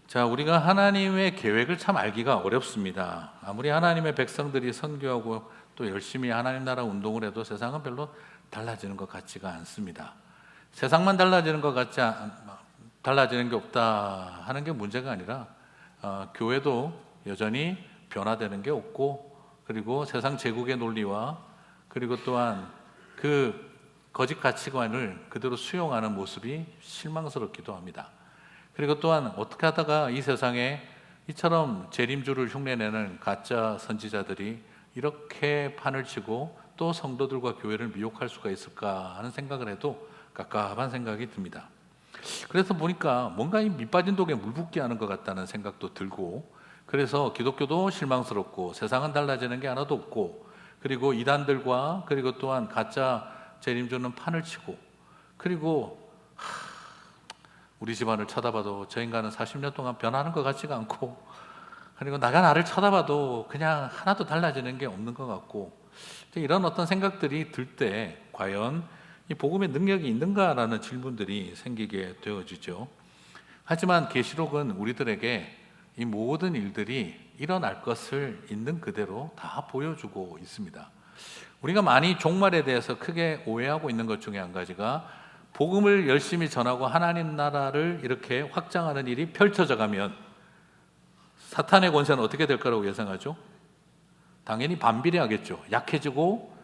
자, 우리가 하나님의 계획을 참 알기가 어렵습니다. 아무리 하나님의 백성들이 선교하고 또 열심히 하나님 나라 운동을 해도 세상은 별로 달라지는 것 같지가 않습니다. 세상만 달라지는 것 같지 달라지는 게 없다 하는 게 문제가 아니라 교회도 여전히 변화되는 게 없고, 그리고 세상 제국의 논리와 그리고 또한 그 거짓 가치관을 그대로 수용하는 모습이 실망스럽기도 합니다. 그리고 또한 어떻게 하다가 이 세상에 이처럼 재림주를 흉내내는 가짜 선지자들이 이렇게 판을 치고 또 성도들과 교회를 미혹할 수가 있을까 하는 생각을 해도 깝깝한 생각이 듭니다. 그래서 보니까 뭔가 이 밑빠진 독에 물 붓기 하는 것 같다는 생각도 들고, 그래서 기독교도 실망스럽고 세상은 달라지는 게 하나도 없고, 그리고 이단들과 그리고 또한 가짜 재림주는 판을 치고, 그리고 우리 집안을 쳐다봐도 저 인간은 40년 동안 변하는 것 같지가 않고, 그리고 나가 나를 쳐다봐도 그냥 하나도 달라지는 게 없는 것 같고, 이런 어떤 생각들이 들 때 과연 이 복음의 능력이 있는가라는 질문들이 생기게 되어지죠. 하지만 계시록은 우리들에게 이 모든 일들이 일어날 것을 있는 그대로 다 보여주고 있습니다. 우리가 많이 종말에 대해서 크게 오해하고 있는 것 중에 한 가지가, 복음을 열심히 전하고 하나님 나라를 이렇게 확장하는 일이 펼쳐져 가면 사탄의 권세는 어떻게 될 거라고 예상하죠? 당연히 반비례하겠죠. 약해지고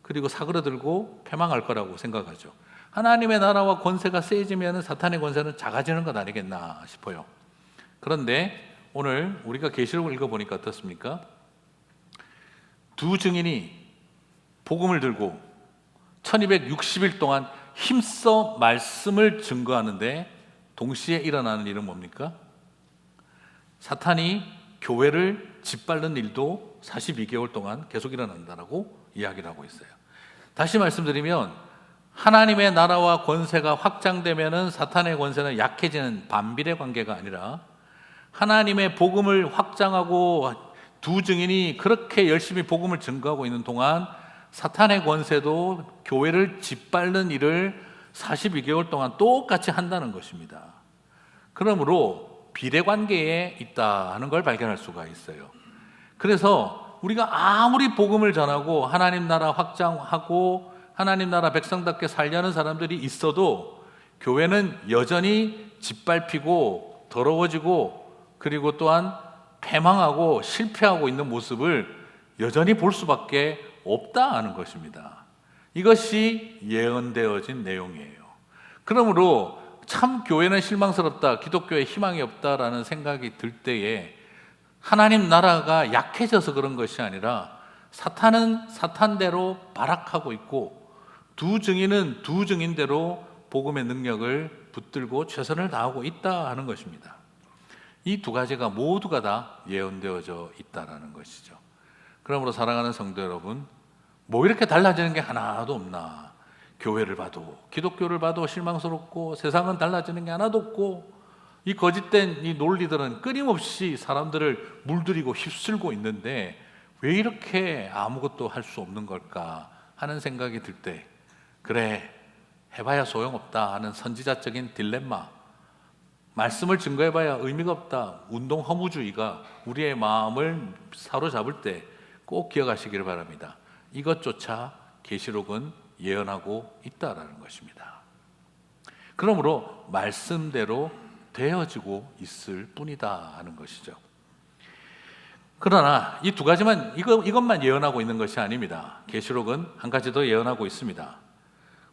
그리고 사그러들고 패망할 거라고 생각하죠. 하나님의 나라와 권세가 세지면 사탄의 권세는 작아지는 것 아니겠나 싶어요. 그런데 오늘 우리가 계시록을 읽어보니까 어떻습니까? 두 증인이 복음을 들고 1260일 동안 힘써 말씀을 증거하는데 동시에 일어나는 일은 뭡니까? 사탄이 교회를 짓밟는 일도 42개월 동안 계속 일어난다라고 이야기를 하고 있어요. 다시 말씀드리면 하나님의 나라와 권세가 확장되면 사탄의 권세는 약해지는 반비례 관계가 아니라, 하나님의 복음을 확장하고 두 증인이 그렇게 열심히 복음을 증거하고 있는 동안 사탄의 권세도 교회를 짓밟는 일을 42개월 동안 똑같이 한다는 것입니다. 그러므로 비례관계에 있다 하는 걸 발견할 수가 있어요. 그래서 우리가 아무리 복음을 전하고 하나님 나라 확장하고 하나님 나라 백성답게 살려는 사람들이 있어도 교회는 여전히 짓밟히고 더러워지고 그리고 또한 패망하고 실패하고 있는 모습을 여전히 볼 수밖에 없다 하는 것입니다. 이것이 예언되어진 내용이에요. 그러므로 참 교회는 실망스럽다, 기독교에 희망이 없다라는 생각이 들 때에 하나님 나라가 약해져서 그런 것이 아니라 사탄은 사탄대로 발악하고 있고 두 증인은 두 증인대로 복음의 능력을 붙들고 최선을 다하고 있다 하는 것입니다. 이 두 가지가 모두가 다 예언되어져 있다는 것이죠. 그러므로 사랑하는 성도 여러분, 뭐 이렇게 달라지는 게 하나도 없나? 교회를 봐도 기독교를 봐도 실망스럽고 세상은 달라지는 게 하나도 없고 이 거짓된 이 논리들은 끊임없이 사람들을 물들이고 휩쓸고 있는데 왜 이렇게 아무것도 할 수 없는 걸까 하는 생각이 들 때, 그래 해봐야 소용없다 하는 선지자적인 딜레마, 말씀을 증거해봐야 의미가 없다, 운동 허무주의가 우리의 마음을 사로잡을 때 꼭 기억하시기를 바랍니다. 이것조차 계시록은 예언하고 있다라는 것입니다. 그러므로 말씀대로 되어지고 있을 뿐이다 하는 것이죠. 그러나 이 두 가지만 이것만 예언하고 있는 것이 아닙니다. 계시록은 한 가지 더 예언하고 있습니다.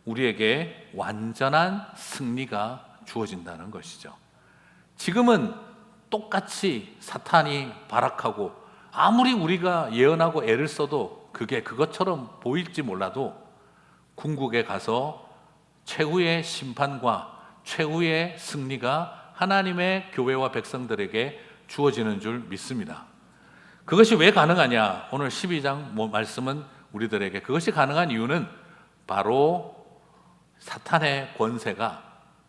우리에게 완전한 승리가 주어진다는 것이죠. 지금은 똑같이 사탄이 발악하고 아무리 우리가 예언하고 애를 써도 그게 그것처럼 보일지 몰라도 궁극에 가서 최후의 심판과 최후의 승리가 하나님의 교회와 백성들에게 주어지는 줄 믿습니다. 그것이 왜 가능하냐? 오늘 12장 말씀은 우리들에게 그것이 가능한 이유는 바로 사탄의 권세가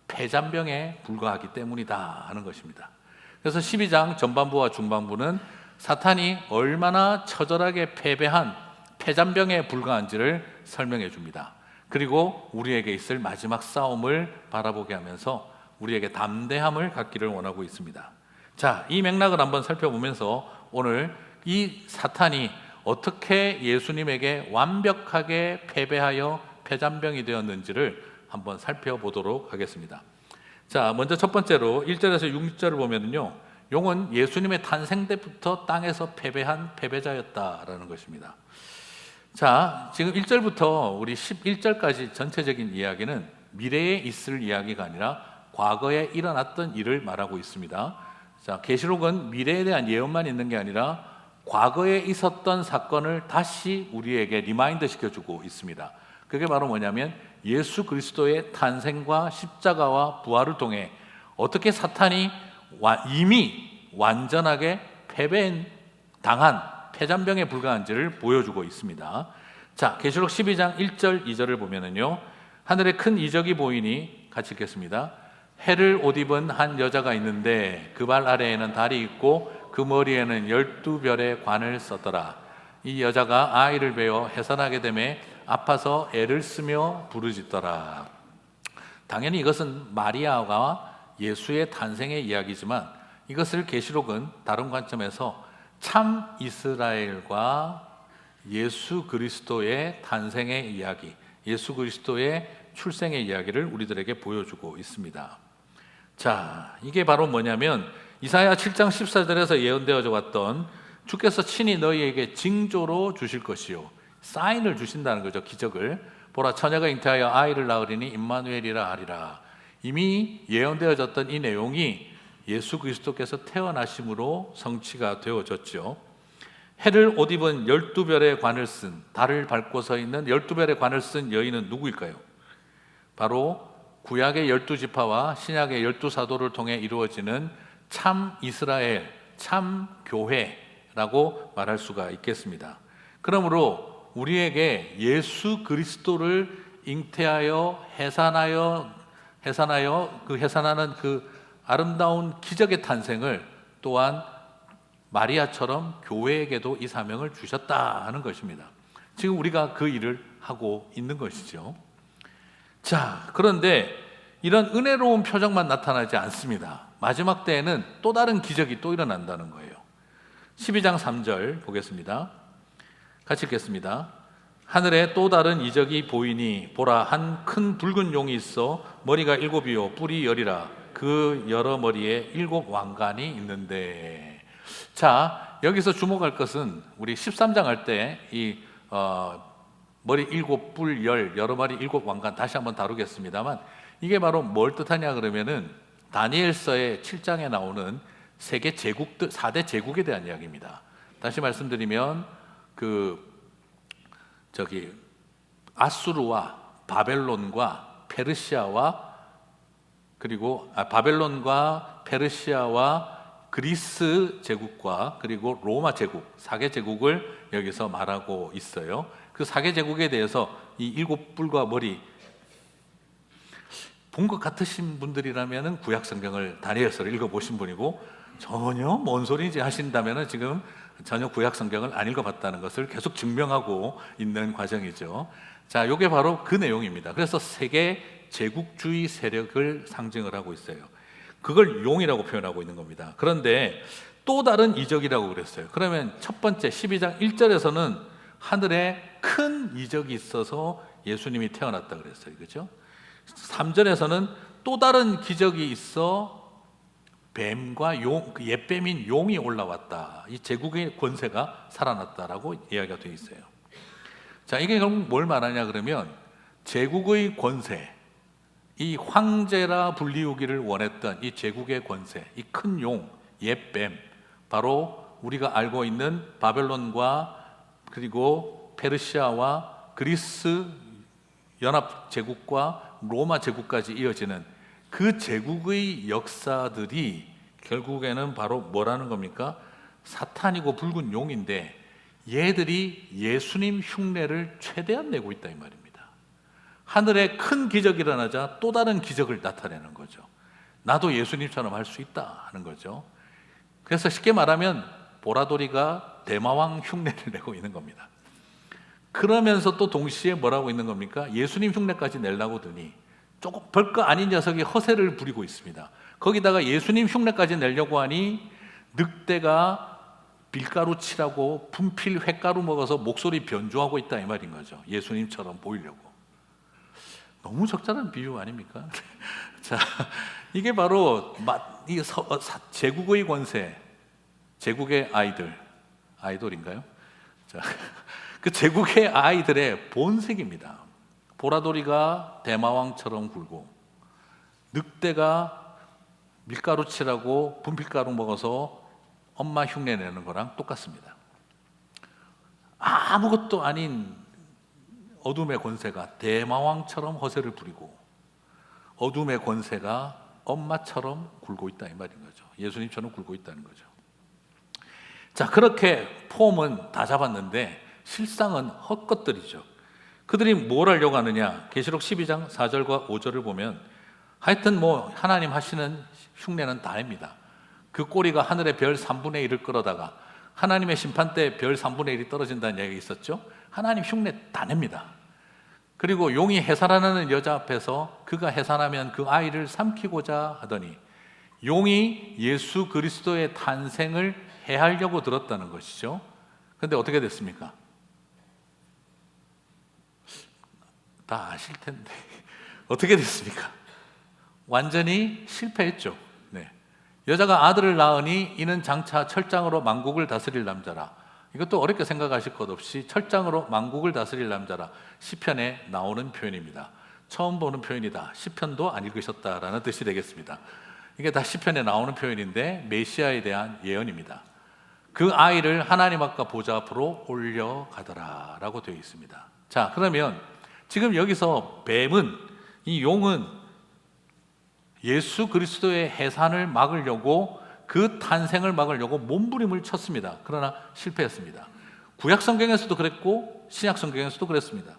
폐잔병에 불과하기 때문이다 하는 것입니다. 그래서 12장 전반부와 중반부는 사탄이 얼마나 처절하게 패배한 폐잔병에 불과한지를 설명해 줍니다. 그리고 우리에게 있을 마지막 싸움을 바라보게 하면서 우리에게 담대함을 갖기를 원하고 있습니다. 자, 이 맥락을 한번 살펴보면서 오늘 이 사탄이 어떻게 예수님에게 완벽하게 패배하여 패잔병이 되었는지를 한번 살펴보도록 하겠습니다. 자, 먼저 첫 번째로 1절에서 6절을 보면요, 용은 예수님의 탄생 때부터 땅에서 패배한 패배자였다라는 것입니다. 자, 지금 1절부터 우리 11절까지 전체적인 이야기는 미래에 있을 이야기가 아니라 과거에 일어났던 일을 말하고 있습니다. 자, 계시록은 미래에 대한 예언만 있는 게 아니라 과거에 있었던 사건을 다시 우리에게 리마인드 시켜주고 있습니다. 그게 바로 뭐냐면 예수 그리스도의 탄생과 십자가와 부활을 통해 어떻게 사탄이 이미 완전하게 패배당한 패잔병에 불과한지를 보여주고 있습니다. 자, 계시록 12장 1절 2절을 보면은요, 하늘에 큰 이적이 보이니, 같이 읽겠습니다. 해를 옷 입은 한 여자가 있는데 그 발 아래에는 달이 있고 그 머리에는 12별의 관을 썼더라. 이 여자가 아이를 베어 해산하게 되매 아파서 애를 쓰며 부르짖더라. 당연히 이것은 마리아가 예수의 탄생의 이야기지만 이것을 계시록은 다른 관점에서 참 이스라엘과 예수 그리스도의 탄생의 이야기, 예수 그리스도의 출생의 이야기를 우리들에게 보여주고 있습니다. 자, 이게 바로 뭐냐면 이사야 7장 14절에서 예언되어져 왔던 주께서 친히 너희에게 징조로 주실 것이요, 사인을 주신다는 거죠. 기적을. 보라, 처녀가 잉태하여 아이를 낳으리니 임마누엘이라 하리라. 이미 예언되어졌던 이 내용이 예수 그리스도께서 태어나심으로 성취가 되어졌죠. 해를 옷 입은 12별의 관을 쓴, 달을 밟고 서 있는 12별의 관을 쓴 여인은 누구일까요? 바로 구약의 12지파와 신약의 12사도를 통해 이루어지는 참 이스라엘, 참 교회라고 말할 수가 있겠습니다. 그러므로 우리에게 예수 그리스도를 잉태하여 해산하는 그 아름다운 기적의 탄생을 또한 마리아처럼 교회에게도 이 사명을 주셨다 하는 것입니다. 지금 우리가 그 일을 하고 있는 것이죠. 자, 그런데 이런 은혜로운 표정만 나타나지 않습니다. 마지막 때에는 또 다른 기적이 또 일어난다는 거예요. 12장 3절 보겠습니다. 같이 읽겠습니다. 하늘에 또 다른 이적이 보이니 보라, 한 큰 붉은 용이 있어 머리가 7이요 뿔이 10이라. 그 여러 머리에 7 왕관이 있는데. 자, 여기서 주목할 것은 우리 13장 할 때 이 머리 7, 뿔 10, 여러 마리 7 왕관 다시 한번 다루겠습니다만, 이게 바로 뭘 뜻하냐 그러면은 다니엘서의 7장에 나오는 세계 제국들, 4대 제국에 대한 이야기입니다. 다시 말씀드리면 아수르와 바벨론과 페르시아와 바벨론과 페르시아와 그리스 제국과 그리고 로마 제국, 4개 제국을 여기서 말하고 있어요. 그 4개 제국에 대해서 이 7뿔과 머리 본 것 같으신 분들이라면 구약 성경을 다니엘서를 읽어보신 분이고, 전혀 뭔 소리인지 하신다면 지금 전혀 구약 성경을 안 읽어봤다는 것을 계속 증명하고 있는 과정이죠. 자, 이게 바로 그 내용입니다. 그래서 세계 제국주의 세력을 상징을 하고 있어요. 그걸 용이라고 표현하고 있는 겁니다. 그런데 또 다른 이적이라고 그랬어요. 그러면 첫 번째 12장 1절에서는 하늘에 큰 이적이 있어서 예수님이 태어났다 그랬어요. 그렇죠? 3절에서는 또 다른 기적이 있어 뱀과 용, 옛뱀인 용이 올라왔다. 이 제국의 권세가 살아났다라고 이야기가 되어 있어요. 자, 이게 결국 뭘 말하냐 그러면 제국의 권세, 이 황제라 불리우기를 원했던 이 제국의 권세, 이 큰 용, 옛뱀, 바로 우리가 알고 있는 바벨론과 그리고 페르시아와 그리스 연합 제국과 로마 제국까지 이어지는 그 제국의 역사들이 결국에는 바로 뭐라는 겁니까? 사탄이고 붉은 용인데 얘들이 예수님 흉내를 최대한 내고 있다 이 말입니다. 하늘에 큰 기적이 일어나자 또 다른 기적을 나타내는 거죠. 나도 예수님처럼 할 수 있다 하는 거죠. 그래서 쉽게 말하면 보라돌이가 대마왕 흉내를 내고 있는 겁니다. 그러면서 또 동시에 뭐라고 있는 겁니까? 예수님 흉내까지 내려고 드니 조금 별거 아닌 녀석이 허세를 부리고 있습니다. 거기다가 예수님 흉내까지 내려고 하니 늑대가 밀가루 칠하고 분필 횟가루 먹어서 목소리 변조하고 있다 이 말인 거죠. 예수님처럼 보이려고. 너무 적절한 비유 아닙니까? 자, 이게 바로 제국의 권세, 제국의 아이돌인가요? 자, 그 제국의 아이들의 본색입니다. 보라돌이가 대마왕처럼 굴고 늑대가 밀가루 칠하고 분필가루 먹어서 엄마 흉내 내는 거랑 똑같습니다. 아무것도 아닌 어둠의 권세가 대마왕처럼 허세를 부리고 어둠의 권세가 엄마처럼 굴고 있다 이 말인 거죠. 예수님처럼 굴고 있다는 거죠. 자, 그렇게 폼은 다 잡았는데 실상은 헛것들이죠. 그들이 뭘 하려고 하느냐? 계시록 12장 4절과 5절을 보면 하여튼 하나님 하시는 흉내는 다 냅니다. 그 꼬리가 하늘의 별 3분의 1을 끌어다가 하나님의 심판 때 별 3분의 1이 떨어진다는 얘기가 있었죠. 하나님 흉내 다 냅니다. 그리고 용이 해산하는 여자 앞에서 그가 해산하면 그 아이를 삼키고자 하더니 용이 예수 그리스도의 탄생을 해하려고 들었다는 것이죠. 그런데 어떻게 됐습니까? 다 아실 텐데 어떻게 됐습니까? 완전히 실패했죠. 네. 여자가 아들을 낳으니 이는 장차 철장으로 만국을 다스릴 남자라. 이것도 어렵게 생각하실 것 없이 철장으로 만국을 다스릴 남자라 시편에 나오는 표현입니다. 처음 보는 표현이다. 시편도 안 읽으셨다라는 뜻이 되겠습니다. 이게 다 시편에 나오는 표현인데 메시아에 대한 예언입니다. 그 아이를 하나님 앞과 보좌 앞으로 올려가더라 라고 되어 있습니다. 자, 그러면 지금 여기서 뱀은, 이 용은 예수 그리스도의 해산을 막으려고, 그 탄생을 막으려고 몸부림을 쳤습니다. 그러나 실패했습니다. 구약 성경에서도 그랬고 신약 성경에서도 그랬습니다.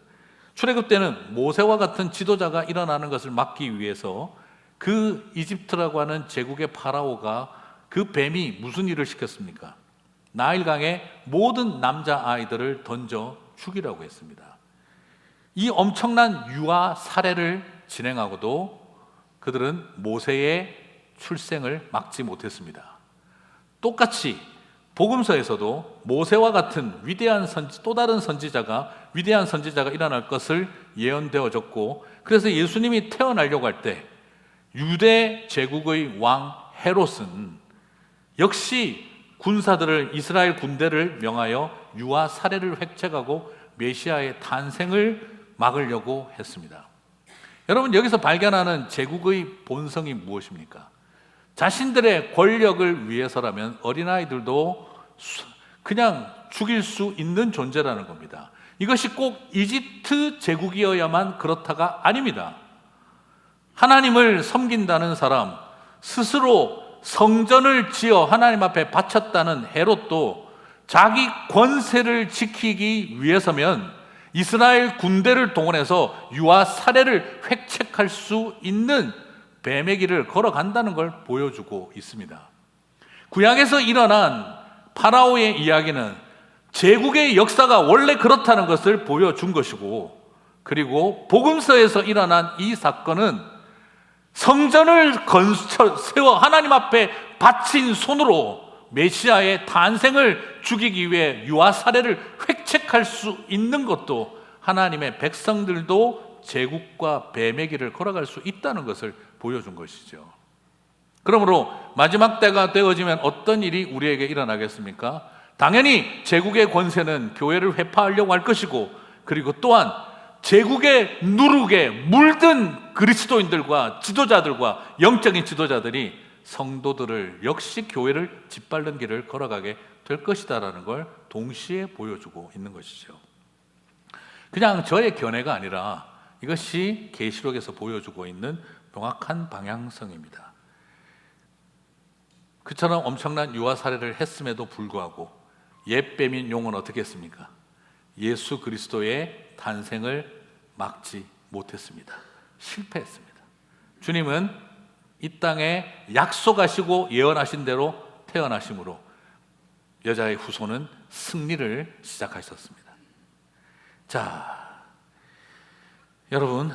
출애굽 때는 모세와 같은 지도자가 일어나는 것을 막기 위해서 그 이집트라고 하는 제국의 파라오가 그 뱀이 무슨 일을 시켰습니까? 나일강에 모든 남자아이들을 던져 죽이라고 했습니다. 이 엄청난 유아 살해를 진행하고도 그들은 모세의 출생을 막지 못했습니다. 똑같이 복음서에서도 모세와 같은 또 다른 위대한 선지자가 일어날 것을 예언되어졌고, 그래서 예수님이 태어나려고 할 때 유대 제국의 왕 헤롯은 역시 이스라엘 군대를 명하여 유아 살해를 획책하고 메시아의 탄생을 막으려고 했습니다. 여러분, 여기서 발견하는 제국의 본성이 무엇입니까? 자신들의 권력을 위해서라면 어린아이들도 그냥 죽일 수 있는 존재라는 겁니다. 이것이 꼭 이집트 제국이어야만 그렇다가 아닙니다. 하나님을 섬긴다는 사람, 스스로 성전을 지어 하나님 앞에 바쳤다는 헤롯도 자기 권세를 지키기 위해서면 이스라엘 군대를 동원해서 유아 살해를 획책할 수 있는 뱀의 길을 걸어간다는 걸 보여주고 있습니다. 구약에서 일어난 파라오의 이야기는 제국의 역사가 원래 그렇다는 것을 보여준 것이고, 그리고 복음서에서 일어난 이 사건은 성전을 세워 하나님 앞에 바친 손으로 메시아의 탄생을 죽이기 위해 유아 살해를 획책할 수 있는 것도 하나님의 백성들도 제국과 뱀의 길을 걸어갈 수 있다는 것을 보여준 것이죠. 그러므로 마지막 때가 되어지면 어떤 일이 우리에게 일어나겠습니까? 당연히 제국의 권세는 교회를 회파하려고 할 것이고, 그리고 또한 제국의 누룩에 물든 그리스도인들과 지도자들과 영적인 지도자들이 성도들을 역시 교회를 짓밟는 길을 걸어가게 될 것이다라는 걸 동시에 보여주고 있는 것이죠. 그냥 저의 견해가 아니라 이것이 계시록에서 보여주고 있는 명확한 방향성입니다. 그처럼 엄청난 유아 살해를 했음에도 불구하고 옛뱀인 용은 어떻게 했습니까? 예수 그리스도의 탄생을 막지 못했습니다. 실패했습니다. 주님은 이 땅에 약속하시고 예언하신 대로 태어나심으로 여자의 후손은 승리를 시작하셨습니다. 자, 여러분,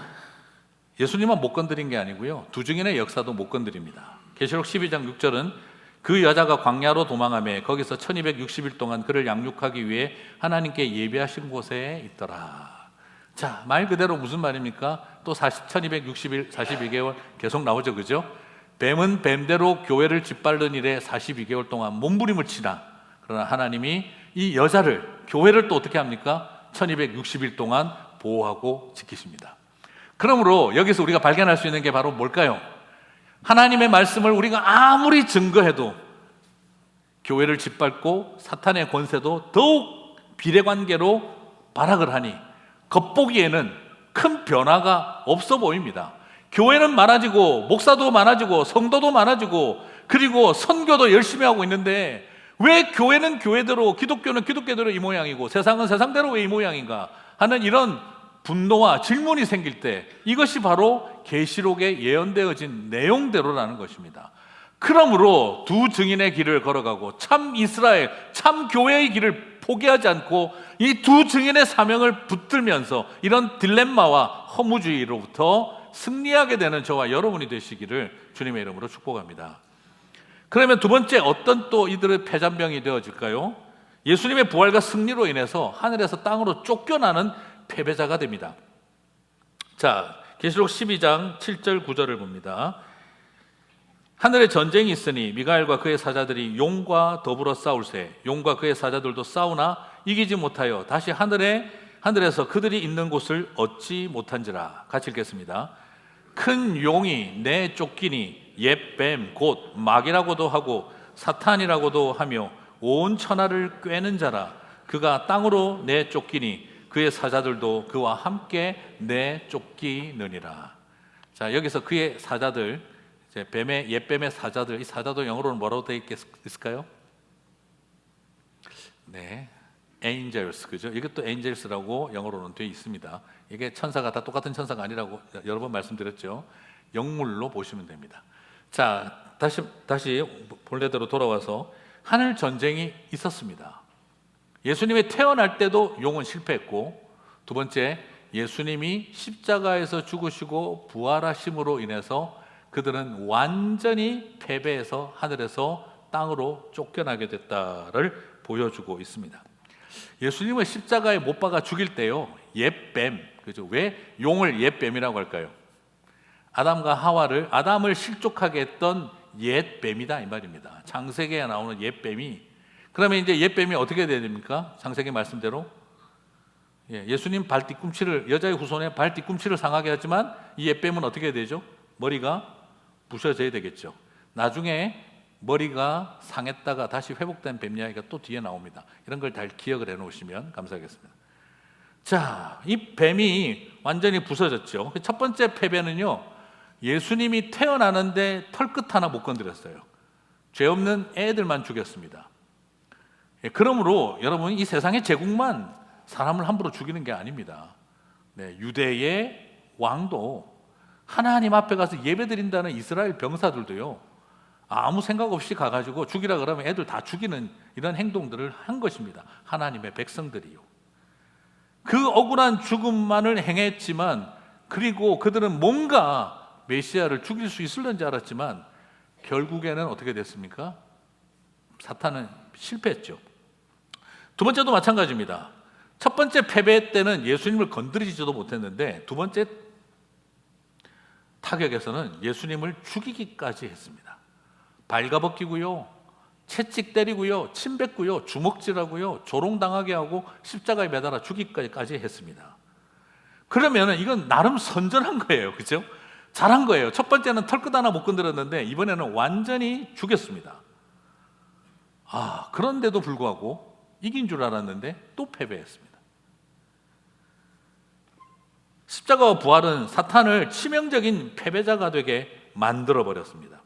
예수님만 못 건드린 게 아니고요, 두 증인의 역사도 못 건드립니다. 계시록 12장 6절은 그 여자가 광야로 도망하며 거기서 1260일 동안 그를 양육하기 위해 하나님께 예비하신 곳에 있더라. 자, 말 그대로 무슨 말입니까? 또 1260일, 42개월 계속 나오죠, 그죠? 뱀은 뱀대로 교회를 짓밟는 일에 42개월 동안 몸부림을 치나, 그러나 하나님이 이 여자를, 교회를 또 어떻게 합니까? 1260일 동안 보호하고 지키십니다. 그러므로 여기서 우리가 발견할 수 있는 게 바로 뭘까요? 하나님의 말씀을 우리가 아무리 증거해도 교회를 짓밟고 사탄의 권세도 더욱 비례관계로 발악을 하니 겉보기에는 큰 변화가 없어 보입니다. 교회는 많아지고 목사도 많아지고 성도도 많아지고 그리고 선교도 열심히 하고 있는데 왜 교회는 교회대로 기독교는 기독교대로 이 모양이고 세상은 세상대로 왜 이 모양인가 하는 이런 분노와 질문이 생길 때 이것이 바로 계시록에 예언되어진 내용대로라는 것입니다. 그러므로 두 증인의 길을 걸어가고 참 이스라엘, 참 교회의 길을 포기하지 않고 이 두 증인의 사명을 붙들면서 이런 딜레마와 허무주의로부터 승리하게 되는 저와 여러분이 되시기를 주님의 이름으로 축복합니다. 그러면 두 번째 어떤 또 이들의 패잔병이 되어질까요? 예수님의 부활과 승리로 인해서 하늘에서 땅으로 쫓겨나는 패배자가 됩니다. 자, 계시록 12장 7절 9절을 봅니다. 하늘에 전쟁이 있으니 미가엘과 그의 사자들이 용과 더불어 싸울세 용과 그의 사자들도 싸우나 이기지 못하여 다시 하늘에서 그들이 있는 곳을 얻지 못한지라. 같이 읽겠습니다. 큰 용이 내쫓기니 옛 뱀 곧 마귀라고도 하고 사탄이라고도 하며 온 천하를 꿰는 자라. 그가 땅으로 내쫓기니 그의 사자들도 그와 함께 내쫓기느니라. 자, 여기서 그의 사자들, 옛뱀의 사자들, 이 사자도 영어로는 뭐라고 되어 있을까요? 네, angels, 그죠? 이것도 angels라고 영어로는 되어 있습니다. 이게 천사가 다 똑같은 천사가 아니라고 여러 번 말씀드렸죠. 영물로 보시면 됩니다. 자, 다시 본래대로 돌아와서 하늘 전쟁이 있었습니다. 예수님이 태어날 때도 용은 실패했고, 두 번째, 예수님이 십자가에서 죽으시고 부활하심으로 인해서 그들은 완전히 패배해서 하늘에서 땅으로 쫓겨나게 됐다를 보여주고 있습니다. 예수님을 십자가에 못 박아 죽일 때요, 옛뱀, 그죠? 왜 용을 옛뱀이라고 할까요? 아담을 실족하게 했던 옛뱀이다 이 말입니다. 창세기에 나오는 옛뱀이. 그러면 이제 옛뱀이 어떻게 돼야 됩니까? 창세기 말씀대로 예수님 발 뒤꿈치를, 여자의 후손의 발 뒤꿈치를 상하게 하지만 이 옛뱀은 어떻게 되죠? 머리가 부셔져야 되겠죠. 나중에 머리가 상했다가 다시 회복된 뱀 이야기가 또 뒤에 나옵니다. 이런 걸 잘 기억을 해놓으시면 감사하겠습니다. 자, 이 뱀이 완전히 부서졌죠. 첫 번째 패배는요, 예수님이 태어나는데 털끝 하나 못 건드렸어요. 죄 없는 애들만 죽였습니다. 그러므로 여러분, 이 세상의 제국만 사람을 함부로 죽이는 게 아닙니다. 네, 유대의 왕도 하나님 앞에 가서 예배드린다는 이스라엘 병사들도요, 아무 생각 없이 가가지고 죽이라 그러면 애들 다 죽이는 이런 행동들을 한 것입니다. 하나님의 백성들이요. 그 억울한 죽음만을 행했지만, 그리고 그들은 뭔가 메시아를 죽일 수 있을는지 알았지만 결국에는 어떻게 됐습니까? 사탄은 실패했죠. 두 번째도 마찬가지입니다. 첫 번째 패배 때는 예수님을 건드리지도 못했는데 두 번째 타격에서는 예수님을 죽이기까지 했습니다. 발가벗기고요, 채찍 때리고요, 침 뱉고요, 주먹질하고요, 조롱당하게 하고 십자가에 매달아 죽이기까지 했습니다. 그러면 이건 나름 선전한 거예요, 그렇죠? 잘한 거예요. 첫 번째는 털끝 하나 못 건드렸는데 이번에는 완전히 죽였습니다. 그런데도 불구하고 이긴 줄 알았는데 또 패배했습니다. 십자가와 부활은 사탄을 치명적인 패배자가 되게 만들어버렸습니다.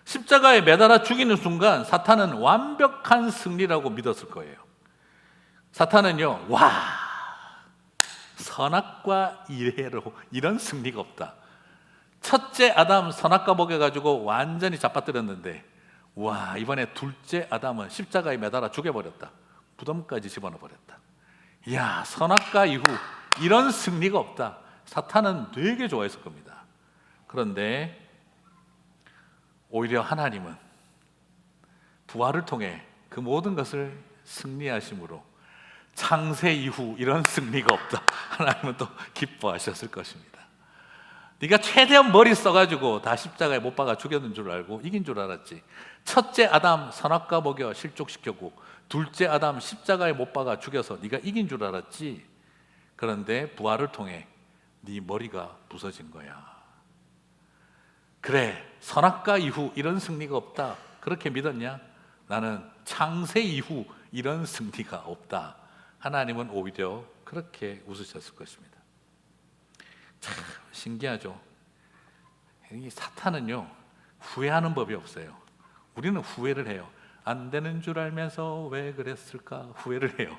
십자가에 매달아 죽이는 순간 사탄은 완벽한 승리라고 믿었을 거예요. 사탄은요, 선악과 이래로 이런 승리가 없다. 첫째 아담 선악과 먹여가지고 완전히 잡아뜨렸는데, 이번에 둘째 아담은 십자가에 매달아 죽여버렸다. 무덤까지 집어넣어버렸다. 이야, 선악과 이후 이런 승리가 없다. 사탄은 되게 좋아했을 겁니다. 그런데 오히려 하나님은 부활을 통해 그 모든 것을 승리하심으로 창세 이후 이런 승리가 없다. 하나님은 또 기뻐하셨을 것입니다. 네가 최대한 머리 써가지고 다 십자가에 못 박아 죽였는 줄 알고 이긴 줄 알았지. 첫째 아담 선악과 먹여 실족시켰고 둘째 아담 십자가에 못 박아 죽여서 네가 이긴 줄 알았지. 그런데 부활을 통해 네 머리가 부서진 거야. 그래, 선악과 이후 이런 승리가 없다. 그렇게 믿었냐? 나는 창세 이후 이런 승리가 없다. 하나님은 오히려 그렇게 웃으셨을 것입니다. 참 신기하죠. 이 사탄은요, 후회하는 법이 없어요. 우리는 후회를 해요. 안 되는 줄 알면서 왜 그랬을까 후회를 해요.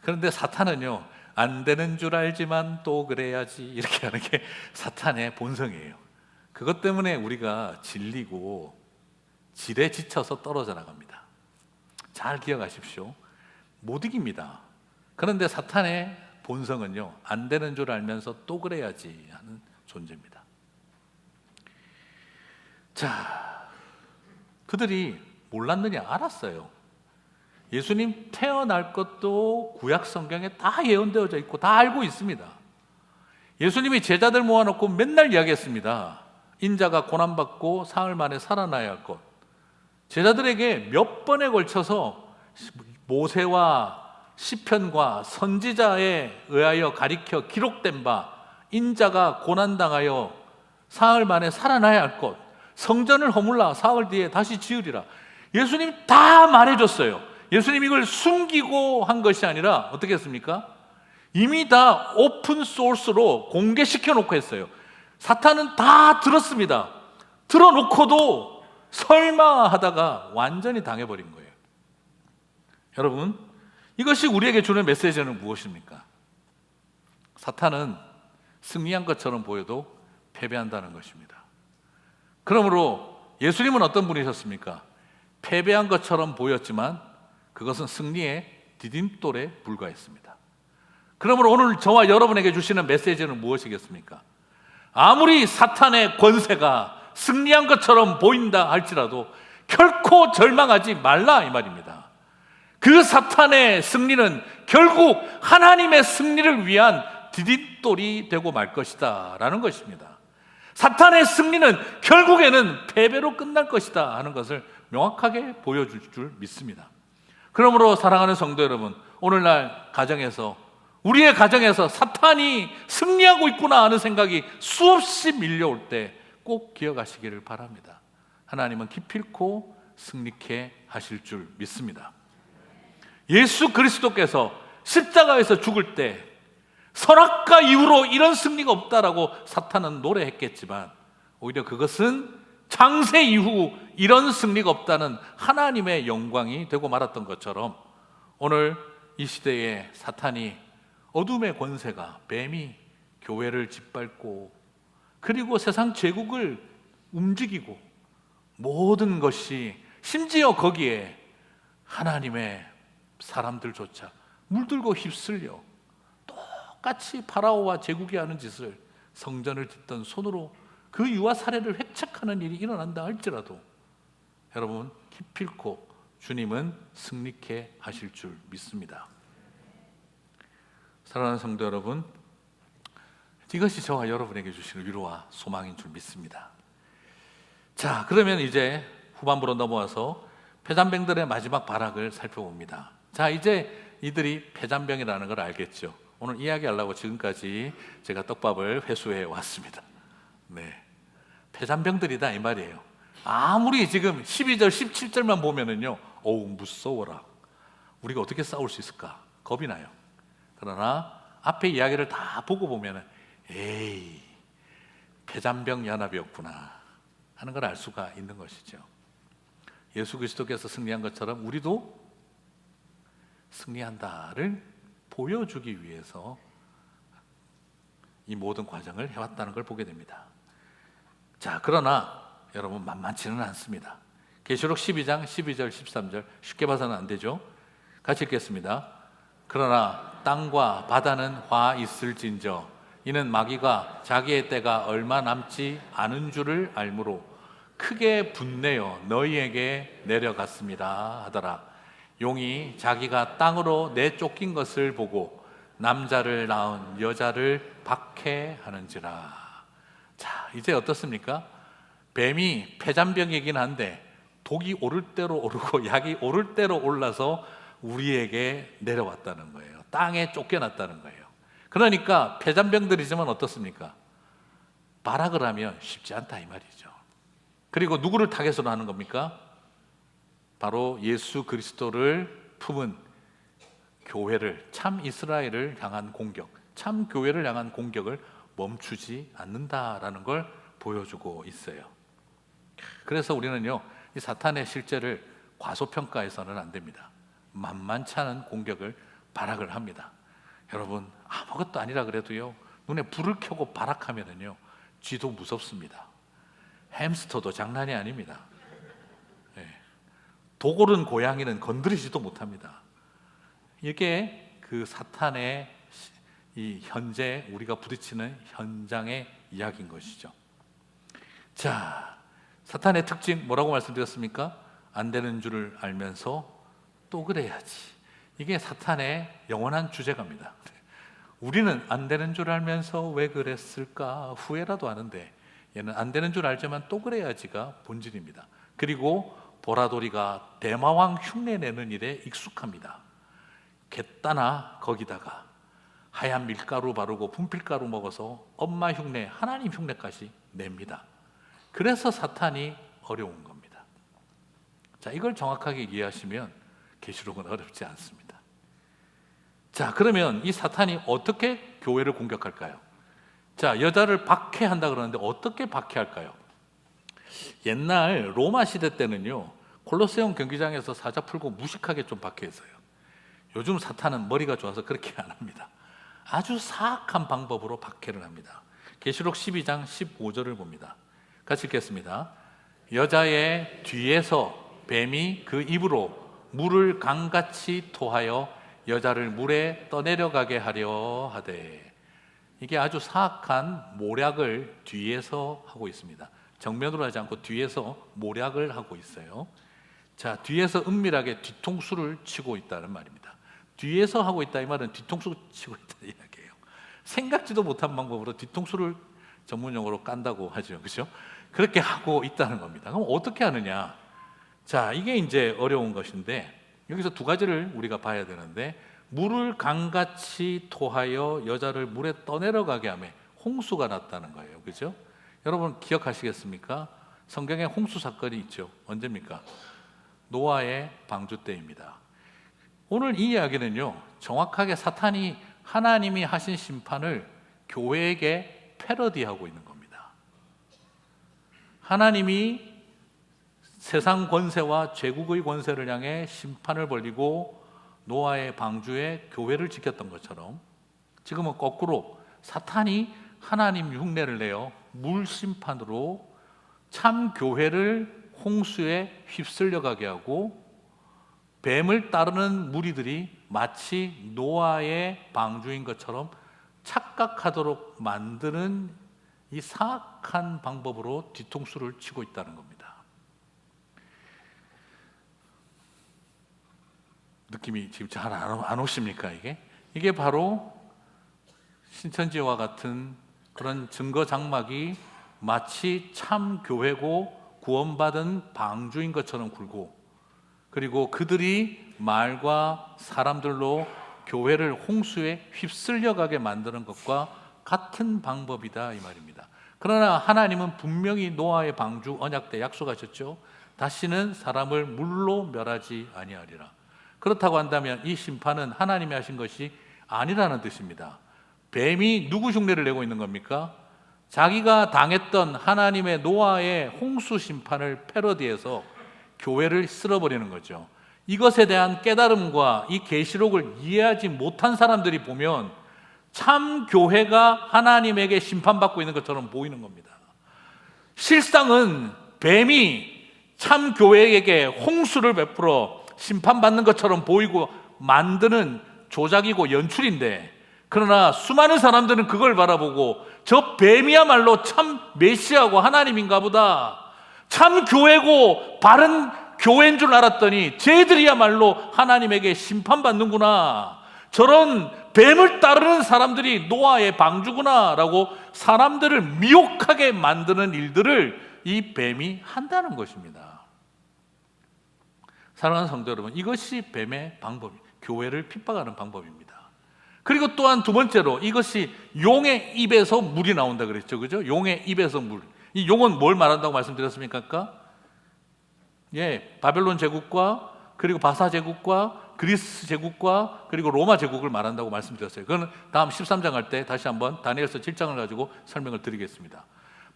그런데 사탄은요, 안 되는 줄 알지만 또 그래야지 이렇게 하는 게 사탄의 본성이에요. 그것 때문에 우리가 질리고 질에 지쳐서 떨어져 나갑니다. 잘 기억하십시오. 못 이깁니다. 그런데 사탄의 본성은요, 안 되는 줄 알면서 또 그래야지 하는 존재입니다. 자, 그들이 몰랐느냐? 알았어요. 예수님 태어날 것도 구약 성경에 다 예언되어져 있고 다 알고 있습니다. 예수님이 제자들 모아놓고 맨날 이야기했습니다. 인자가 고난받고 사흘 만에 살아나야 할 것. 제자들에게 몇 번에 걸쳐서 모세와 시편과 선지자에 의하여 가리켜 기록된 바 인자가 고난당하여 사흘 만에 살아나야 할 것, 성전을 허물라 사흘 뒤에 다시 지으리라. 예수님 다 말해줬어요. 예수님 이걸 숨기고 한 것이 아니라 어떻게 했습니까? 이미 다 오픈 소스로 공개시켜 놓고 했어요. 사탄은 다 들었습니다. 들어놓고도 설마 하다가 완전히 당해버린 거예요. 여러분, 이것이 우리에게 주는 메시지는 무엇입니까? 사탄은 승리한 것처럼 보여도 패배한다는 것입니다. 그러므로 예수님은 어떤 분이셨습니까? 패배한 것처럼 보였지만 그것은 승리의 디딤돌에 불과했습니다. 그러므로 오늘 저와 여러분에게 주시는 메시지는 무엇이겠습니까? 아무리 사탄의 권세가 승리한 것처럼 보인다 할지라도 결코 절망하지 말라 이 말입니다. 그 사탄의 승리는 결국 하나님의 승리를 위한 디딤돌이 되고 말 것이다 라는 것입니다. 사탄의 승리는 결국에는 패배로 끝날 것이다 하는 것을 명확하게 보여줄 줄 믿습니다. 그러므로 사랑하는 성도 여러분, 오늘날 가정에서 우리의 가정에서 사탄이 승리하고 있구나 하는 생각이 수없이 밀려올 때 꼭 기억하시기를 바랍니다. 하나님은 기필코 승리케 하실 줄 믿습니다. 예수 그리스도께서 십자가에서 죽을 때 선악과 이후로 이런 승리가 없다라고 사탄은 노래했겠지만 오히려 그것은 창세 이후 이런 승리가 없다는 하나님의 영광이 되고 말았던 것처럼 오늘 이 시대에 사탄이 어둠의 권세가 뱀이 교회를 짓밟고 그리고 세상 제국을 움직이고 모든 것이 심지어 거기에 하나님의 사람들조차 물들고 휩쓸려 똑같이 파라오와 제국이 하는 짓을 성전을 짓던 손으로 그 유아 사례를 획책하는 일이 일어난다 할지라도 여러분 기필코 주님은 승리케 하실 줄 믿습니다. 사랑하는 성도 여러분, 이것이 저와 여러분에게 주시는 위로와 소망인 줄 믿습니다. 자, 그러면 이제 후반부로 넘어와서 폐잔병들의 마지막 발악을 살펴봅니다. 자, 이제 이들이 폐잔병이라는 걸 알겠죠. 오늘 이야기하려고 지금까지 제가 떡밥을 회수해 왔습니다. 네, 폐잔병들이다 이 말이에요. 아무리 지금 12절, 17절만 보면은요, 어우 무서워라. 우리가 어떻게 싸울 수 있을까? 겁이 나요. 그러나 앞에 이야기를 다 보고 보면은 에이, 폐잔병 연합이었구나 하는 걸 알 수가 있는 것이죠. 예수 그리스도께서 승리한 것처럼 우리도 승리한다를 보여주기 위해서 이 모든 과정을 해왔다는 걸 보게 됩니다. 자, 그러나 여러분 만만치는 않습니다. 계시록 12장 12절 13절 쉽게 봐서는 안 되죠. 같이 읽겠습니다. 그러나 땅과 바다는 화 있을진저 이는 마귀가 자기의 때가 얼마 남지 않은 줄을 알므로 크게 분내어 너희에게 내려갔습니다 하더라. 용이 자기가 땅으로 내쫓긴 것을 보고 남자를 낳은 여자를 박해하는지라. 자, 이제 어떻습니까? 뱀이 폐잔병이긴 한데 독이 오를 대로 오르고 약이 오를 대로 올라서 우리에게 내려왔다는 거예요. 땅에 쫓겨났다는 거예요. 그러니까 폐잔병들이지만 어떻습니까? 발악을 하면 쉽지 않다 이 말이죠. 그리고 누구를 타겟으로 하는 겁니까? 바로 예수 그리스도를 품은 교회를, 참 이스라엘을 향한 공격, 참 교회를 향한 공격을 멈추지 않는다라는 걸 보여주고 있어요. 그래서 우리는요, 이 사탄의 실제를 과소평가해서는 안 됩니다. 만만치 않은 공격을 발악을 합니다. 여러분, 아무것도 아니라 그래도요, 눈에 불을 켜고 발악하면은요, 쥐도 무섭습니다. 햄스터도 장난이 아닙니다. 도골은 고양이는 건드리지도 못합니다. 이게 그 사탄의 이 현재 우리가 부딪히는 현장의 이야기인 것이죠. 자, 사탄의 특징 뭐라고 말씀드렸습니까? 안 되는 줄을 알면서 또 그래야지. 이게 사탄의 영원한 주제가입니다. 우리는 안 되는 줄 알면서 왜 그랬을까 후회라도 하는데, 얘는 안 되는 줄 알지만 또 그래야지가 본질입니다. 그리고 보라돌이가 대마왕 흉내내는 일에 익숙합니다. 갯다나 거기다가 하얀 밀가루 바르고 분필가루 먹어서 엄마 흉내, 하나님 흉내까지 냅니다. 그래서 사탄이 어려운 겁니다. 자, 이걸 정확하게 이해하시면 계시록은 어렵지 않습니다. 자, 그러면 이 사탄이 어떻게 교회를 공격할까요? 자, 여자를 박해한다 그러는데 어떻게 박해할까요? 옛날 로마 시대 때는요, 콜로세움 경기장에서 사자 풀고 무식하게 좀 박해했어요. 요즘 사탄은 머리가 좋아서 그렇게 안 합니다. 아주 사악한 방법으로 박해를 합니다. 계시록 12장 15절을 봅니다. 같이 읽겠습니다. 여자의 뒤에서 뱀이 그 입으로 물을 강같이 토하여 여자를 물에 떠내려가게 하려 하되. 이게 아주 사악한 모략을 뒤에서 하고 있습니다. 정면으로 하지 않고 뒤에서 모략을 하고 있어요. 자, 뒤에서 은밀하게 뒤통수를 치고 있다는 말입니다. 뒤에서 하고 있다 이 말은 뒤통수 치고 있다는 이야기예요. 생각지도 못한 방법으로 뒤통수를 전문용어로 깐다고 하죠. 그렇죠? 그렇게 하고 있다는 겁니다. 그럼 어떻게 하느냐? 자, 이게 이제 어려운 것인데, 여기서 두 가지를 우리가 봐야 되는데, 물을 강같이 토하여 여자를 물에 떠내려가게 하며 홍수가 났다는 거예요. 그렇죠? 여러분 기억하시겠습니까? 성경에 홍수 사건이 있죠. 언제입니까? 노아의 방주 때입니다. 오늘 이 이야기는요, 정확하게 사탄이 하나님이 하신 심판을 교회에게 패러디하고 있는 겁니다. 하나님이 세상 권세와 제국의 권세를 향해 심판을 벌리고 노아의 방주에 교회를 지켰던 것처럼, 지금은 거꾸로 사탄이 하나님 흉내를 내어 물 심판으로 참 교회를 홍수에 휩쓸려 가게 하고, 뱀을 따르는 무리들이 마치 노아의 방주인 것처럼 착각하도록 만드는 이 사악한 방법으로 뒤통수를 치고 있다는 겁니다. 느낌이 지금 잘 안 오십니까? 이게 바로 신천지와 같은 그런 증거 장막이 마치 참 교회고 구원받은 방주인 것처럼 굴고, 그리고 그들이 말과 사람들로 교회를 홍수에 휩쓸려가게 만드는 것과 같은 방법이다 이 말입니다. 그러나 하나님은 분명히 노아의 방주 언약 때 약속하셨죠. 다시는 사람을 물로 멸하지 아니하리라. 그렇다고 한다면 이 심판은 하나님이 하신 것이 아니라는 뜻입니다. 뱀이 누구 흉내를 내고 있는 겁니까? 자기가 당했던 하나님의 노아의 홍수 심판을 패러디해서 교회를 쓸어버리는 거죠. 이것에 대한 깨달음과 이 계시록을 이해하지 못한 사람들이 보면 참 교회가 하나님에게 심판받고 있는 것처럼 보이는 겁니다. 실상은 뱀이 참 교회에게 홍수를 베풀어 심판받는 것처럼 보이고 만드는 조작이고 연출인데, 그러나 수많은 사람들은 그걸 바라보고 저 뱀이야말로 참 메시아고 하나님인가 보다, 참 교회고 바른 교회인 줄 알았더니 쟤들이야말로 하나님에게 심판받는구나, 저런 뱀을 따르는 사람들이 노아의 방주구나 라고 사람들을 미혹하게 만드는 일들을 이 뱀이 한다는 것입니다. 사랑하는 성도 여러분, 이것이 뱀의 방법입니다. 교회를 핍박하는 방법입니다. 그리고 또한 두 번째로, 이것이 용의 입에서 물이 나온다 그랬죠, 그죠? 용의 입에서 물. 이 용은 뭘 말한다고 말씀드렸습니까? 예, 바벨론 제국과 그리고 바사 제국과 그리스 제국과 그리고 로마 제국을 말한다고 말씀드렸어요. 그건 다음 13장 할 때 다시 한번 다니엘서 7장을 가지고 설명을 드리겠습니다.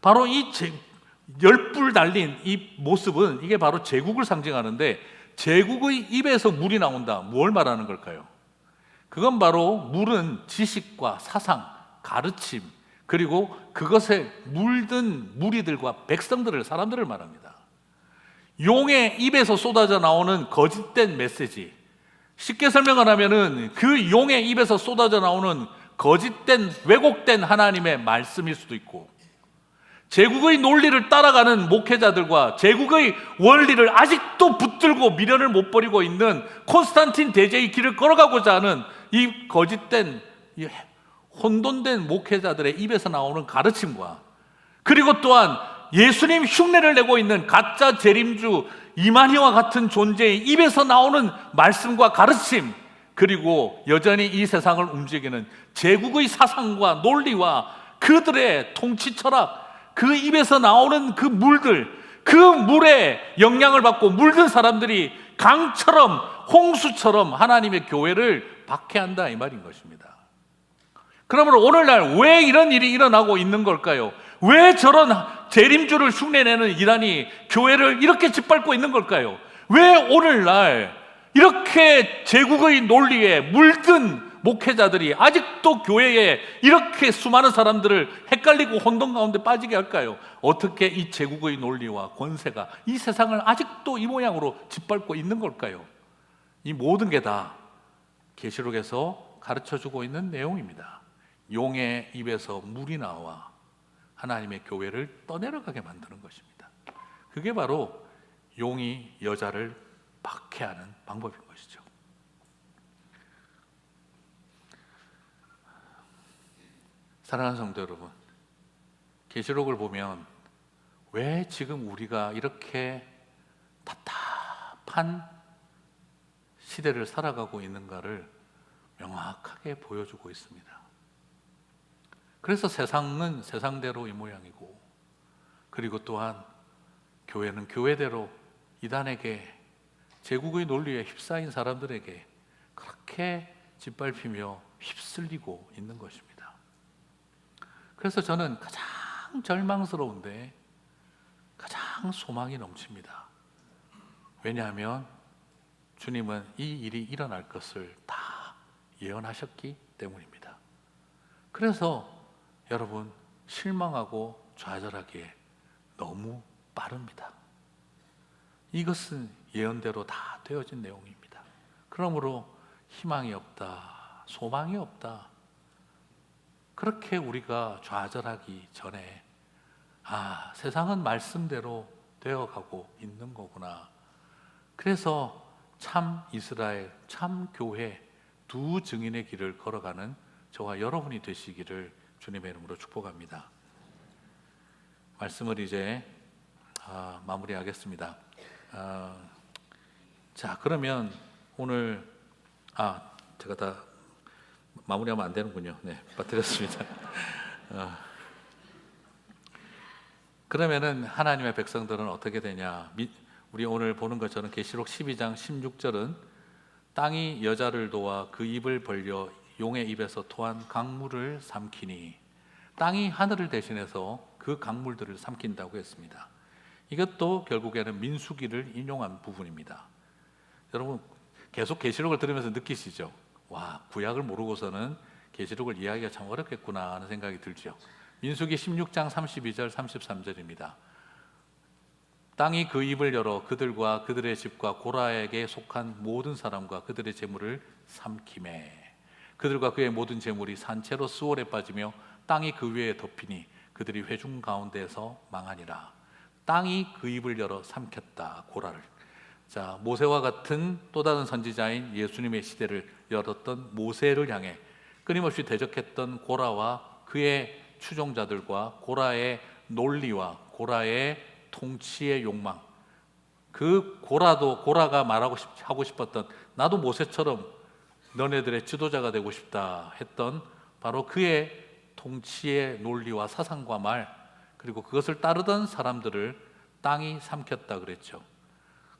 바로 이 열불 달린 이 모습은 이게 바로 제국을 상징하는데, 제국의 입에서 물이 나온다. 뭘 말하는 걸까요? 그건 바로 물은 지식과 사상, 가르침, 그리고 그것에 물든 무리들과 백성들을, 사람들을 말합니다. 용의 입에서 쏟아져 나오는 거짓된 메시지, 쉽게 설명을 하면은 그 용의 입에서 쏟아져 나오는 거짓된 왜곡된 하나님의 말씀일 수도 있고, 제국의 논리를 따라가는 목회자들과 제국의 원리를 아직도 붙들고 미련을 못 버리고 있는 콘스탄틴 대제의 길을 걸어가고자 하는 이 거짓된, 이 혼돈된 목회자들의 입에서 나오는 가르침과, 그리고 또한 예수님 흉내를 내고 있는 가짜 재림주 이만희와 같은 존재의 입에서 나오는 말씀과 가르침, 그리고 여전히 이 세상을 움직이는 제국의 사상과 논리와 그들의 통치 철학, 그 입에서 나오는 그 물들, 그 물에 영향을 받고 물든 사람들이 강처럼, 홍수처럼 하나님의 교회를 박해한다, 이 말인 것입니다. 그러므로 오늘날 왜 이런 일이 일어나고 있는 걸까요? 왜 저런 재림주를 흉내내는 이단이 교회를 이렇게 짓밟고 있는 걸까요? 왜 오늘날 이렇게 제국의 논리에 물든 목회자들이 아직도 교회에 이렇게 수많은 사람들을 헷갈리고 혼돈 가운데 빠지게 할까요? 어떻게 이 제국의 논리와 권세가 이 세상을 아직도 이 모양으로 짓밟고 있는 걸까요? 이 모든 게 다 계시록에서 가르쳐주고 있는 내용입니다. 용의 입에서 물이 나와 하나님의 교회를 떠내려가게 만드는 것입니다. 그게 바로 용이 여자를 박해하는 방법인 것이죠. 사랑하는 성도 여러분, 계시록을 보면 왜 지금 우리가 이렇게 답답한 시대를 살아가고 있는가를 명확하게 보여주고 있습니다. 그래서 세상은 세상대로 이 모양이고, 그리고 또한 교회는 교회대로 이단에게, 제국의 논리에 휩싸인 사람들에게 그렇게 짓밟히며 휩쓸리고 있는 것입니다. 그래서 저는 가장 절망스러운데 가장 소망이 넘칩니다. 왜냐하면 주님은 이 일이 일어날 것을 다 예언하셨기 때문입니다. 그래서 여러분, 실망하고 좌절하기에 너무 빠릅니다. 이것은 예언대로 다 되어진 내용입니다. 그러므로 희망이 없다, 소망이 없다, 그렇게 우리가 좌절하기 전에 세상은 말씀대로 되어가고 있는 거구나. 그래서 참 이스라엘, 참 교회 두 증인의 길을 걸어가는 저와 여러분이 되시기를 주님의 이름으로 축복합니다. 말씀을 이제 마무리하겠습니다. 자, 그러면 오늘 제가 다 마무리하면 안 되는군요. 네, 빠뜨렸습니다. 그러면은 하나님의 백성들은 어떻게 되냐? 우리 오늘 보는 것처럼 계시록 12장 16절은 땅이 여자를 도와 그 입을 벌려 용의 입에서 토한 강물을 삼키니, 땅이 하늘을 대신해서 그 강물들을 삼킨다고 했습니다. 이것도 결국에는 민수기를 인용한 부분입니다. 여러분, 계속 계시록을 들으면서 느끼시죠? 와, 구약을 모르고서는 계시록을 이해하기가 참 어렵겠구나 하는 생각이 들죠. 민수기 16장 32절 33절입니다. 땅이 그 입을 열어 그들과 그들의 집과 고라에게 속한 모든 사람과 그들의 재물을 삼키매, 그들과 그의 모든 재물이 산채로 수월에 빠지며 땅이 그 위에 덮이니 그들이 회중 가운데서 망하니라. 땅이 그 입을 열어 삼켰다. 고라를. 자, 모세와 같은 또 다른 선지자인 예수님의 시대를 열었던 모세를 향해 끊임없이 대적했던 고라와 그의 추종자들과 고라의 논리와 고라의 통치의 욕망, 그 고라가 하고 싶었던 나도 모세처럼 너네들의 지도자가 되고 싶다 했던 바로 그의 통치의 논리와 사상과 말, 그리고 그것을 따르던 사람들을 땅이 삼켰다 그랬죠.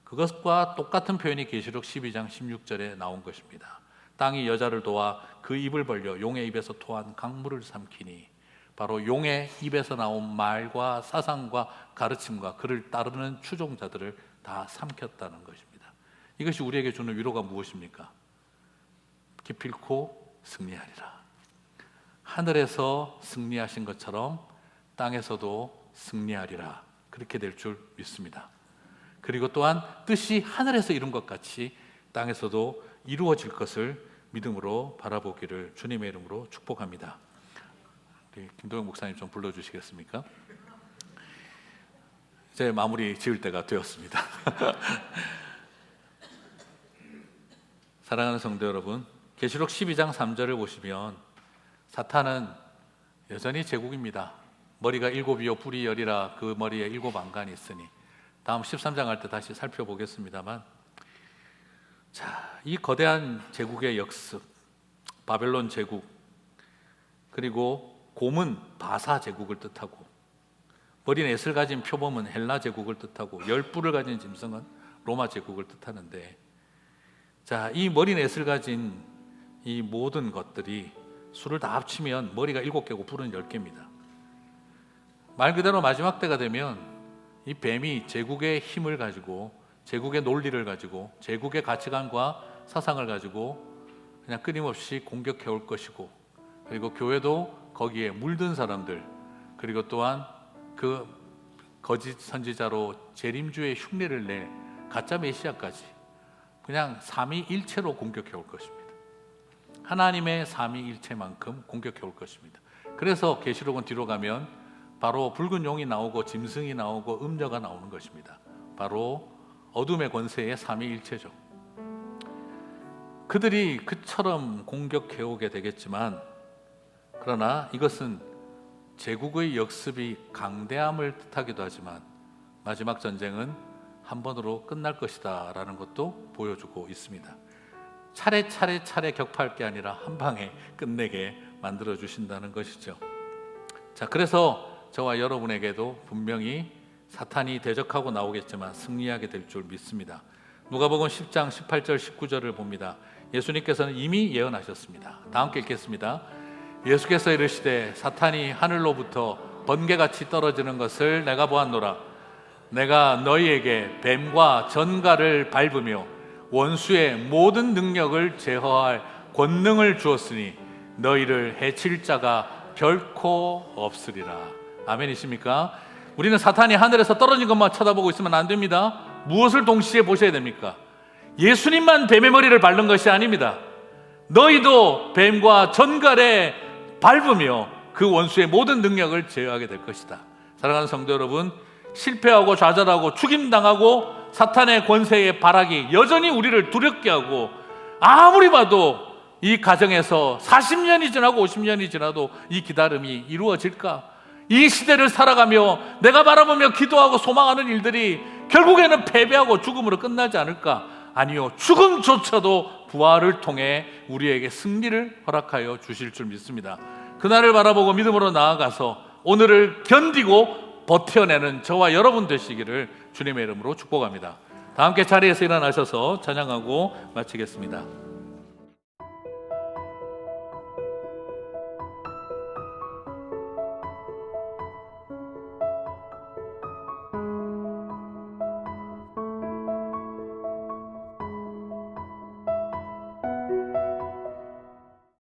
그것과 똑같은 표현이 계시록 12장 16절에 나온 것입니다. 땅이 여자를 도와 그 입을 벌려 용의 입에서 토한 강물을 삼키니, 바로 용의 입에서 나온 말과 사상과 가르침과 그를 따르는 추종자들을 다 삼켰다는 것입니다. 이것이 우리에게 주는 위로가 무엇입니까? 기필코 승리하리라. 하늘에서 승리하신 것처럼 땅에서도 승리하리라. 그렇게 될 줄 믿습니다. 그리고 또한 뜻이 하늘에서 이룬 것 같이 땅에서도 이루어질 것을 믿음으로 바라보기를 주님의 이름으로 축복합니다. 우리 김도영 목사님 좀 불러주시겠습니까? 이제 마무리 지을 때가 되었습니다. 사랑하는 성도 여러분, 계시록 12장 3절을 보시면 사탄은 여전히 제국입니다. 머리가 7이요 뿔이 10이라 그 머리에 7 안간이 있으니, 다음 13장 할 때 다시 살펴보겠습니다만, 자, 이 거대한 제국의 역습, 바벨론 제국, 그리고 곰은 바사 제국을 뜻하고, 머리 넷을 가진 표범은 헬라 제국을 뜻하고, 10뿔을 가진 짐승은 로마 제국을 뜻하는데, 자, 이 머리 넷을 가진 이 모든 것들이 수를 다 합치면 머리가 7개고 뿔은 10개입니다. 말 그대로 마지막 때가 되면 이 뱀이 제국의 힘을 가지고, 제국의 논리를 가지고, 제국의 가치관과 사상을 가지고 그냥 끊임없이 공격해 올 것이고, 그리고 교회도 거기에 물든 사람들, 그리고 또한 그 거짓 선지자로 재림주의 흉내를 낼 가짜 메시아까지 그냥 삼위일체로 공격해 올 것입니다. 하나님의 삼위일체만큼 공격해 올 것입니다. 그래서 계시록은 뒤로 가면 바로 붉은 용이 나오고 짐승이 나오고 음녀가 나오는 것입니다. 바로 어둠의 권세의 삼위일체죠. 그들이 그처럼 공격해 오게 되겠지만, 그러나 이것은 제국의 역습이 강대함을 뜻하기도 하지만 마지막 전쟁은 한 번으로 끝날 것이다 라는 것도 보여주고 있습니다. 차례 격파할 게 아니라 한 방에 끝내게 만들어 주신다는 것이죠. 자, 그래서 저와 여러분에게도 분명히 사탄이 대적하고 나오겠지만 승리하게 될 줄 믿습니다. 누가복음 10장 18절 19절을 봅니다. 예수님께서는 이미 예언하셨습니다. 다 함께 읽겠습니다. 예수께서 이르시되 사탄이 하늘로부터 번개같이 떨어지는 것을 내가 보았노라. 내가 너희에게 뱀과 전갈을 밟으며 원수의 모든 능력을 제어할 권능을 주었으니 너희를 해칠 자가 결코 없으리라. 아멘이십니까? 우리는 사탄이 하늘에서 떨어진 것만 쳐다보고 있으면 안 됩니다. 무엇을 동시에 보셔야 됩니까? 예수님만 뱀의 머리를 밟는 것이 아닙니다. 너희도 뱀과 전갈에 밟으며 그 원수의 모든 능력을 제어하게 될 것이다. 사랑하는 성도 여러분, 실패하고 좌절하고 죽임당하고 사탄의 권세의 발악이 여전히 우리를 두렵게 하고, 아무리 봐도 이 가정에서 40년이 지나고 50년이 지나도 이 기다림이 이루어질까? 이 시대를 살아가며 내가 바라보며 기도하고 소망하는 일들이 결국에는 패배하고 죽음으로 끝나지 않을까? 아니요, 죽음조차도 부활을 통해 우리에게 승리를 허락하여 주실 줄 믿습니다. 그날을 바라보고 믿음으로 나아가서 오늘을 견디고 버텨내는 저와 여러분 되시기를 주님의 이름으로 축복합니다. 다 함께 자리에서 일어나셔서 찬양하고 마치겠습니다.